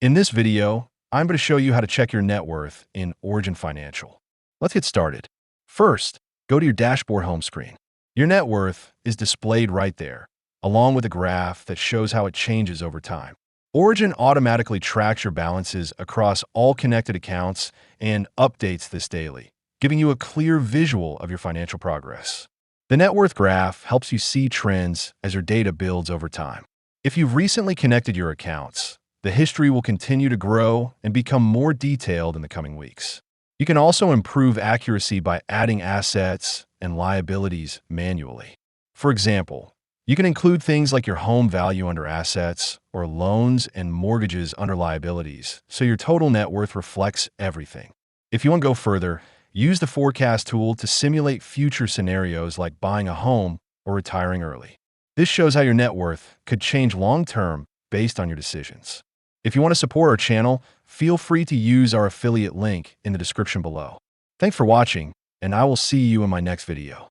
In this video, I'm going to show you how to check your net worth in Origin Financial. Let's get started. First, go to your dashboard home screen. Your net worth is displayed right there, along with a graph that shows how it changes over time. Origin automatically tracks your balances across all connected accounts and updates this daily, giving you a clear visual of your financial progress. The net worth graph helps you see trends as your data builds over time. If you've recently connected your accounts, the history will continue to grow and become more detailed in the coming weeks. You can also improve accuracy by adding assets and liabilities manually. For example, you can include things like your home value under assets or loans and mortgages under liabilities, so your total net worth reflects everything. If you want to go further, use the forecast tool to simulate future scenarios like buying a home or retiring early. This shows how your net worth could change long-term based on your decisions. If you want to support our channel, feel free to use our affiliate link in the description below. Thanks for watching, and I will see you in my next video.